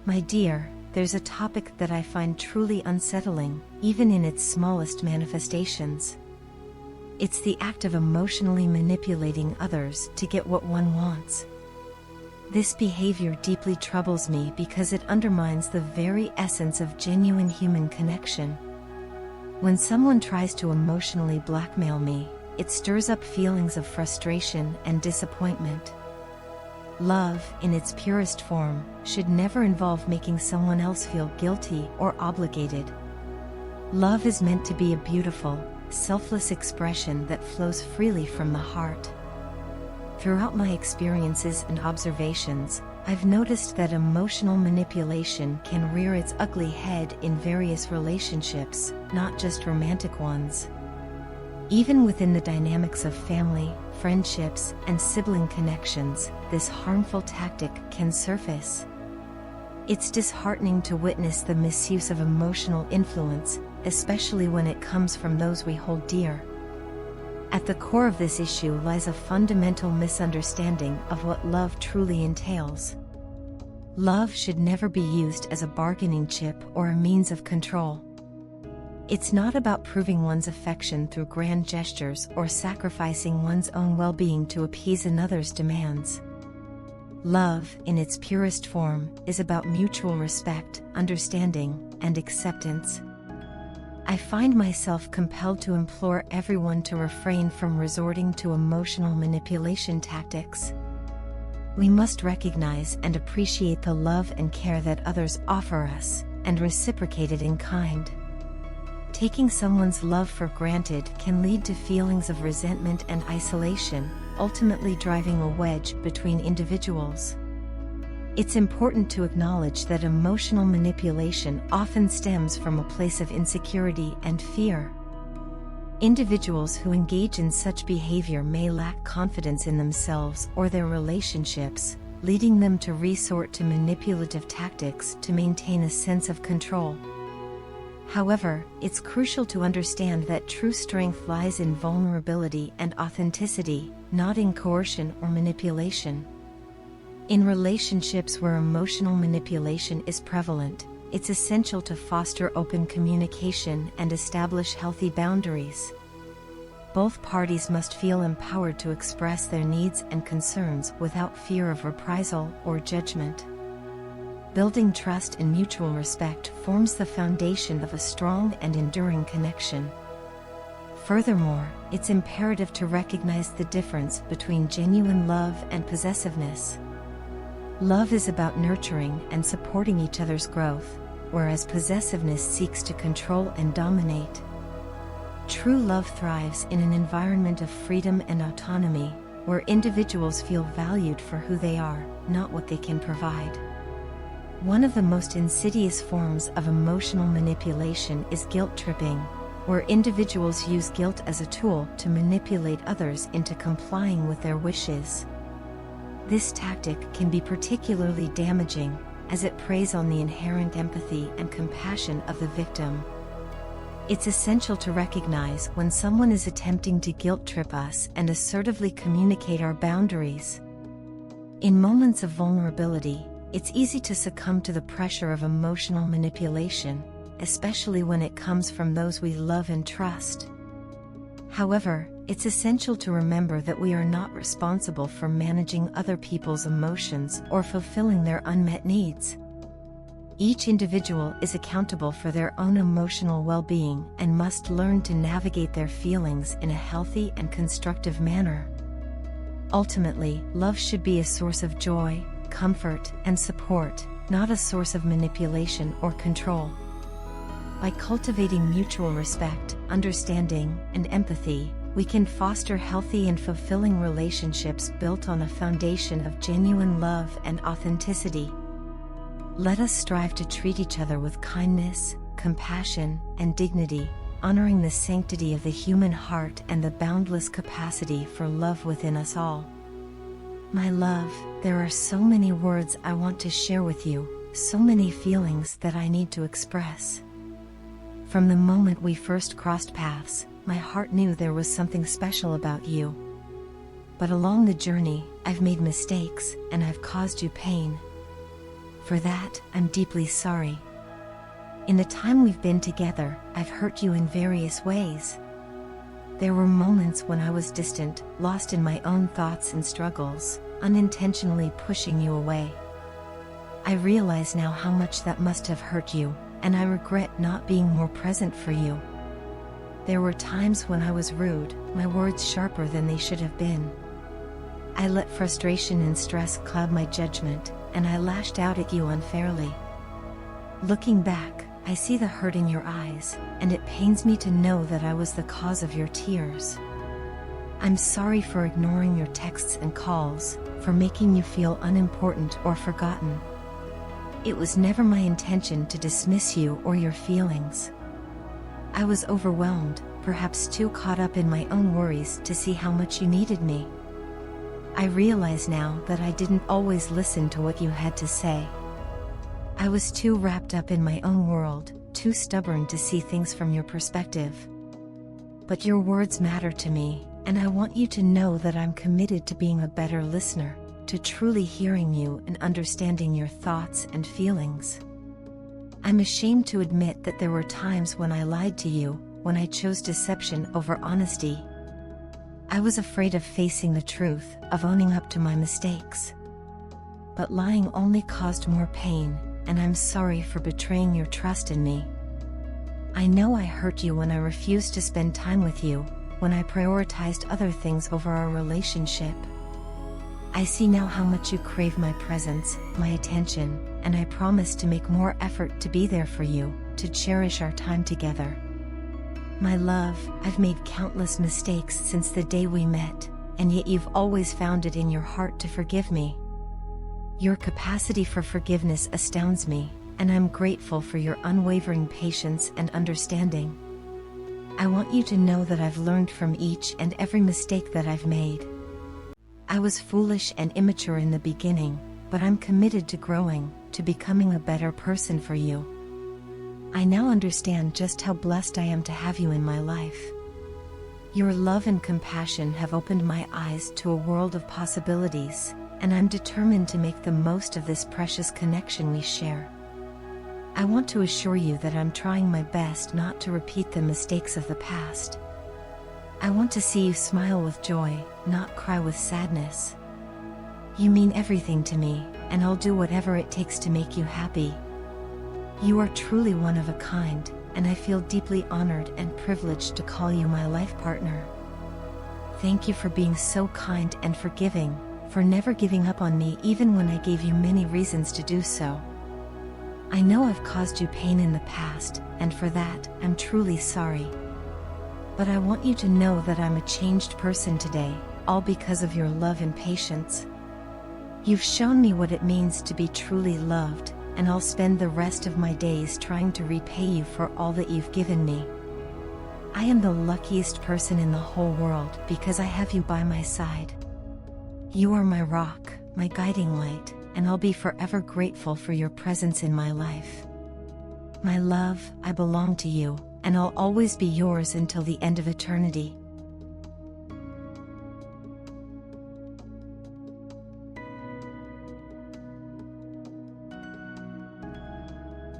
My dear, there's a topic that I find truly unsettling, even in its smallest manifestations. It's the act of emotionally manipulating others to get what one wants. This behavior deeply troubles me because it undermines the very essence of genuine human connection. When someone tries to emotionally blackmail me, it stirs up feelings of frustration and disappointment. Love, in its purest form, should never involve making someone else feel guilty or obligated. Love is meant to be a beautiful, selfless expression that flows freely from the heart. Throughout my experiences and observations, I've noticed that emotional manipulation can rear its ugly head in various relationships, not just romantic ones. Even within the dynamics of family, friendships, and sibling connections, this harmful tactic can surface. It's disheartening to witness the misuse of emotional influence, especially when it comes from those we hold dear. At the core of this issue lies a fundamental misunderstanding of what love truly entails. Love should never be used as a bargaining chip or a means of control. It's not about proving one's affection through grand gestures or sacrificing one's own well-being to appease another's demands. Love, in its purest form, is about mutual respect, understanding, and acceptance. I find myself compelled to implore everyone to refrain from resorting to emotional manipulation tactics. We must recognize and appreciate the love and care that others offer us, and reciprocate it in kind. Taking someone's love for granted can lead to feelings of resentment and isolation, ultimately driving a wedge between individuals. It's important to acknowledge that emotional manipulation often stems from a place of insecurity and fear. Individuals who engage in such behavior may lack confidence in themselves or their relationships, leading them to resort to manipulative tactics to maintain a sense of control. However, it's crucial to understand that true strength lies in vulnerability and authenticity, not in coercion or manipulation. In relationships where emotional manipulation is prevalent, it's essential to foster open communication and establish healthy boundaries. Both parties must feel empowered to express their needs and concerns without fear of reprisal or judgment. Building trust and mutual respect forms the foundation of a strong and enduring connection. Furthermore, it's imperative to recognize the difference between genuine love and possessiveness. Love is about nurturing and supporting each other's growth, whereas possessiveness seeks to control and dominate. True love thrives in an environment of freedom and autonomy, where individuals feel valued for who they are, not what they can provide. One of the most insidious forms of emotional manipulation is guilt tripping, where individuals use guilt as a tool to manipulate others into complying with their wishes. This tactic can be particularly damaging, as it preys on the inherent empathy and compassion of the victim. It's essential to recognize when someone is attempting to guilt trip us and assertively communicate our boundaries. In moments of vulnerability, it's easy to succumb to the pressure of emotional manipulation, especially when it comes from those we love and trust. However, it's essential to remember that we are not responsible for managing other people's emotions or fulfilling their unmet needs. Each individual is accountable for their own emotional well-being and must learn to navigate their feelings in a healthy and constructive manner. Ultimately, love should be a source of joy, comfort, and support, not a source of manipulation or control. By cultivating mutual respect, understanding, and empathy, we can foster healthy and fulfilling relationships built on a foundation of genuine love and authenticity. Let us strive to treat each other with kindness, compassion, and dignity, honoring the sanctity of the human heart and the boundless capacity for love within us all. My love, there are so many words I want to share with you, so many feelings that I need to express. From the moment we first crossed paths, my heart knew there was something special about you. But along the journey, I've made mistakes, and I've caused you pain. For that, I'm deeply sorry. In the time we've been together, I've hurt you in various ways. There were moments when I was distant, lost in my own thoughts and struggles, unintentionally pushing you away. I realize now how much that must have hurt you, and I regret not being more present for you. There were times when I was rude, my words sharper than they should have been. I let frustration and stress cloud my judgment, and I lashed out at you unfairly. Looking back, I see the hurt in your eyes, and it pains me to know that I was the cause of your tears. I'm sorry for ignoring your texts and calls, for making you feel unimportant or forgotten. It was never my intention to dismiss you or your feelings. I was overwhelmed, perhaps too caught up in my own worries to see how much you needed me. I realize now that I didn't always listen to what you had to say. I was too wrapped up in my own world, too stubborn to see things from your perspective. But your words matter to me, and I want you to know that I'm committed to being a better listener, to truly hearing you and understanding your thoughts and feelings. I'm ashamed to admit that there were times when I lied to you, when I chose deception over honesty. I was afraid of facing the truth, of owning up to my mistakes. But lying only caused more pain, and I'm sorry for betraying your trust in me. I know I hurt you when I refused to spend time with you, when I prioritized other things over our relationship. I see now how much you crave my presence, my attention, and I promise to make more effort to be there for you, to cherish our time together. My love, I've made countless mistakes since the day we met, and yet you've always found it in your heart to forgive me. Your capacity for forgiveness astounds me, and I'm grateful for your unwavering patience and understanding. I want you to know that I've learned from each and every mistake that I've made. I was foolish and immature in the beginning, but I'm committed to growing, to becoming a better person for you. I now understand just how blessed I am to have you in my life. Your love and compassion have opened my eyes to a world of possibilities, and I'm determined to make the most of this precious connection we share. I want to assure you that I'm trying my best not to repeat the mistakes of the past. I want to see you smile with joy, not cry with sadness. You mean everything to me, and I'll do whatever it takes to make you happy. You are truly one of a kind, and I feel deeply honored and privileged to call you my life partner. Thank you for being so kind and forgiving, for never giving up on me even when I gave you many reasons to do so. I know I've caused you pain in the past, and for that, I'm truly sorry. But I want you to know that I'm a changed person today, all because of your love and patience. You've shown me what it means to be truly loved, and I'll spend the rest of my days trying to repay you for all that you've given me. I am the luckiest person in the whole world because I have you by my side. You are my rock, my guiding light, and I'll be forever grateful for your presence in my life. My love, I belong to you, and I'll always be yours until the end of eternity.